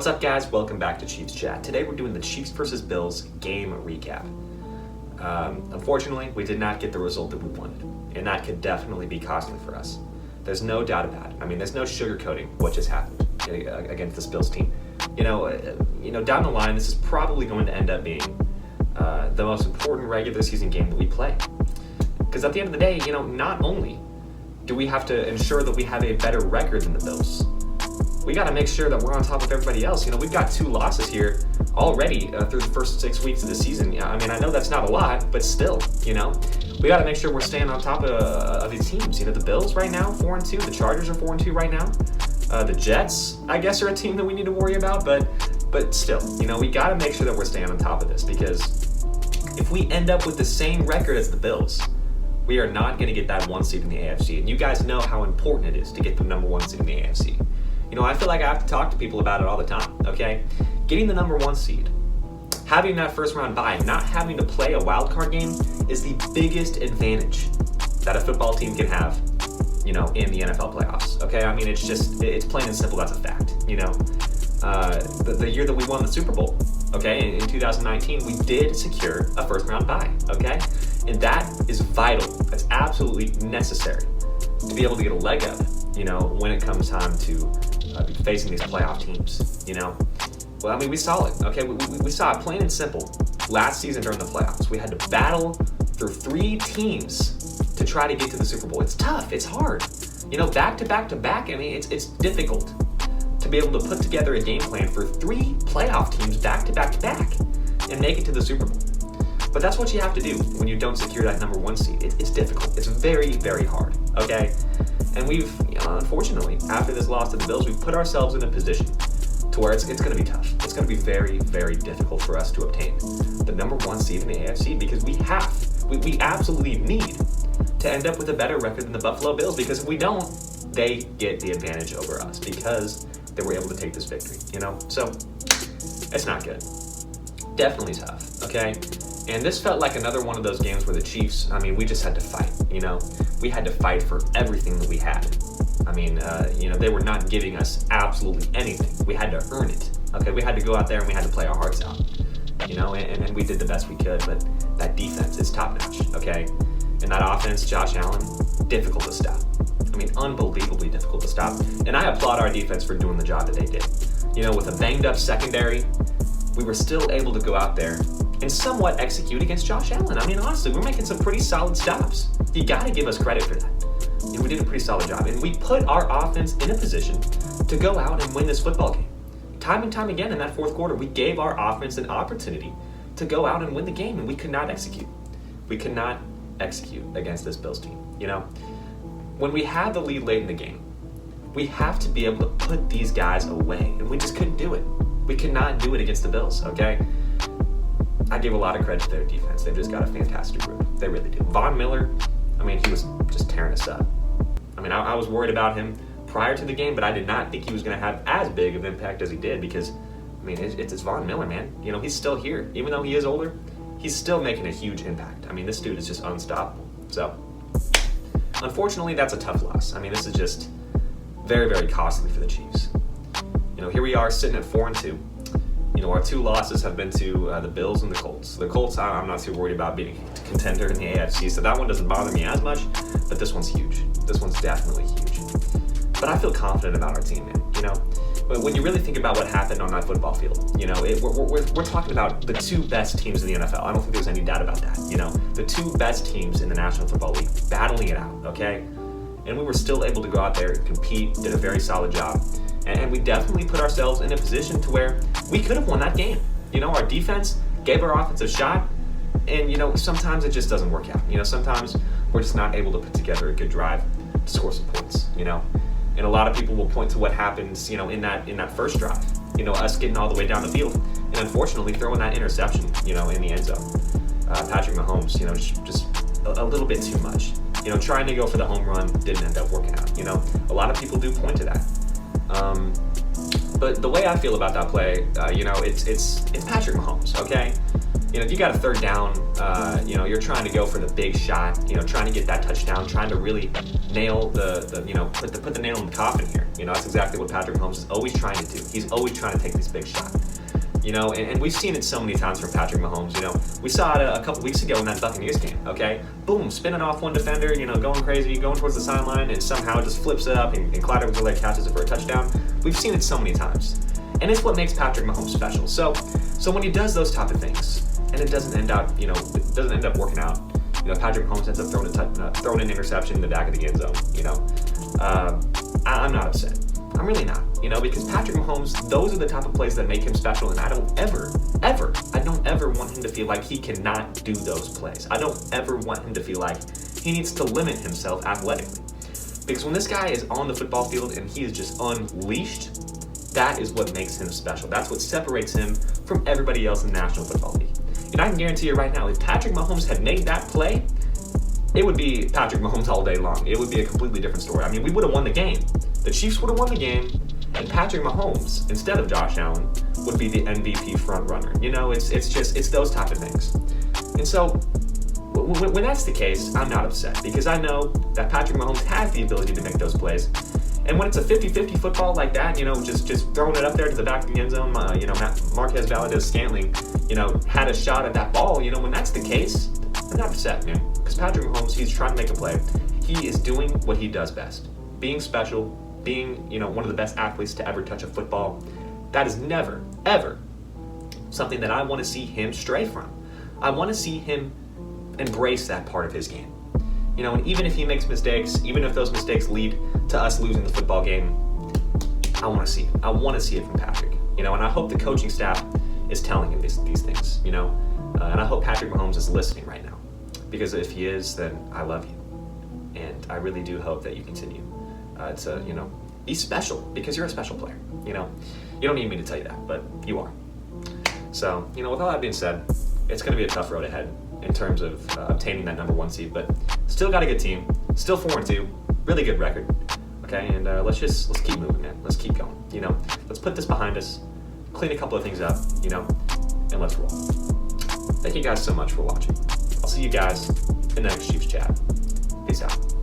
What's up, guys? Welcome back to Chiefs Chat. Today we're doing the Chiefs versus Bills game recap. Unfortunately, we did not get the result that we wanted, and that could definitely be costly for us. There's no doubt about it. I mean, there's no sugarcoating what just happened against this Bills team. You know, down the line, this is probably going to end up being the most important regular season game that we play. Because at the end of the day, not only do we have to ensure that we have a better record than the Bills, we got to make sure that we're on top of everybody else. We've got 2 losses here already through the first 6 weeks of the season. I mean, I know that's not a lot, but still, we got to make sure we're staying on top of these teams. The Bills right now, 4-2. The Chargers are 4-2 right now. The Jets, I guess, are a team that we need to worry about, but still, we got to make sure that we're staying on top of this, because if we end up with the same record as the Bills, we are not going to get that 1 seed in the AFC. And you guys know how important it is to get the number 1 seed in the AFC. I feel like I have to talk to people about it all the time, okay? Getting the number 1 seed, having that first round bye, not having to play a wild card game is the biggest advantage that a football team can have, in the NFL playoffs, okay? I mean, it's plain and simple, that's a fact, The year that we won the Super Bowl, okay, in 2019, we did secure a first round bye, okay? And that is vital, that's absolutely necessary to be able to get a leg up, when it comes time to be facing these playoff teams, Well, I mean, we saw it, okay? We saw it plain and simple last season during the playoffs. We had to battle through 3 teams to try to get to the Super Bowl. It's tough, it's hard. Back to back to back, I mean, it's difficult to be able to put together a game plan for 3 playoff teams back to back to back and make it to the Super Bowl. But that's what you have to do when you don't secure that number 1 seed. It's difficult. It's very, very hard, okay? And we've, unfortunately, after this loss to the Bills, we've put ourselves in a position to where it's going to be tough. It's going to be very, very difficult for us to obtain the number 1 seed in the AFC, because we absolutely need to end up with a better record than the Buffalo Bills, because if we don't, they get the advantage over us because they were able to take this victory, So it's not good. Definitely tough, okay? And this felt like another one of those games where the Chiefs, I mean, we just had to fight, We had to fight for everything that we had. I mean, they were not giving us absolutely anything. We had to earn it, okay? We had to go out there and we had to play our hearts out, and we did the best we could, but that defense is top-notch, okay? And that offense, Josh Allen, difficult to stop. I mean, unbelievably difficult to stop. And I applaud our defense for doing the job that they did. With a banged-up secondary, we were still able to go out there and somewhat execute against Josh Allen. I mean, honestly, we're making some pretty solid stops. You got to give us credit for that. We did a pretty solid job. And we put our offense in a position to go out and win this football game. Time and time again in that 4th quarter, we gave our offense an opportunity to go out and win the game, and we could not execute. We could not execute against this Bills team. When we had the lead late in the game, we have to be able to put these guys away, and we just couldn't do it. We could not do it against the Bills, okay? I give a lot of credit to their defense. They've just got a fantastic group. They really do. Von Miller, I mean, he was just tearing us up. I mean, I was worried about him prior to the game, but I did not think he was going to have as big of an impact as he did, because, I mean, it's Von Miller, man. He's still here. Even though he is older, he's still making a huge impact. I mean, this dude is just unstoppable. So, unfortunately, that's a tough loss. I mean, this is just very, very costly for the Chiefs. Here we are sitting at 4-2. Our 2 losses have been to the Bills and the Colts. The Colts, I'm not too worried about being a contender in the AFC, so that one doesn't bother me as much, but this one's huge. This one's definitely huge. But I feel confident about our team, man. When you really think about what happened on that football field, we're talking about the 2 best teams in the NFL. I don't think there's any doubt about that. The 2 best teams in the National Football League battling it out, okay? And we were still able to go out there and compete, did a very solid job. And we definitely put ourselves in a position to where we could have won that game. Our defense gave our offense a shot, and, sometimes it just doesn't work out. Sometimes we're just not able to put together a good drive to score some points, And a lot of people will point to what happens, in that first drive, us getting all the way down the field, and unfortunately throwing that interception, in the end zone. Patrick Mahomes, just a little bit too much. Trying to go for the home run didn't end up working out. A lot of people do point to that. But the way I feel about that play, it's Patrick Mahomes, okay? if you got a third down, you're trying to go for the big shot, trying to get that touchdown, trying to really nail put the nail in the coffin here. That's exactly what Patrick Mahomes is always trying to do. He's always trying to take this big shot. And we've seen it so many times from Patrick Mahomes. We saw it a couple weeks ago in that Buccaneers game, okay? Boom, spinning off one defender, going crazy, going towards the sideline, and somehow just flips it up, and Clyde Edwards-Helaire catches it for a touchdown. We've seen it so many times. And it's what makes Patrick Mahomes special. So when he does those type of things, and it doesn't end up, working out, Patrick Mahomes ends up throwing an interception in the back of the end zone, I'm not upset. I'm really not, because Patrick Mahomes, those are the type of plays that make him special, and I don't ever want him to feel like he cannot do those plays. I don't ever want him to feel like he needs to limit himself athletically. Because when this guy is on the football field and he is just unleashed, that is what makes him special. That's what separates him from everybody else in the National Football League. And I can guarantee you right now, if Patrick Mahomes had made that play, it would be Patrick Mahomes all day long. It would be a completely different story. I mean, we would have won the game. The Chiefs would have won the game, and Patrick Mahomes, instead of Josh Allen, would be the MVP front runner. It's those type of things. And so, when that's the case, I'm not upset, because I know that Patrick Mahomes has the ability to make those plays. And when it's a 50-50 football like that, just throwing it up there to the back of the end zone, Marquez Valdes-Scantling, had a shot at that ball, when that's the case, I'm not upset, man. Because Patrick Mahomes, he's trying to make a play. He is doing what he does best. Being special, being, one of the best athletes to ever touch a football. That is never, ever something that I want to see him stray from. I want to see him embrace that part of his game. And even if he makes mistakes, even if those mistakes lead to us losing the football game, I want to see it. I want to see it from Patrick. And I hope the coaching staff is telling him these things, and I hope Patrick Mahomes is listening right now. Because if he is, then I love you. And I really do hope that you continue to, be special, because you're a special player. You don't need me to tell you that, but you are. So, with all that being said, it's going to be a tough road ahead in terms of obtaining that number 1 seed, but still got a good team, still 4-2, really good record. Okay, and let's keep moving, man. Let's keep going. Let's put this behind us, clean a couple of things up, and let's roll. Thank you guys so much for watching. I'll see you guys in the next Chiefs chat. Peace out.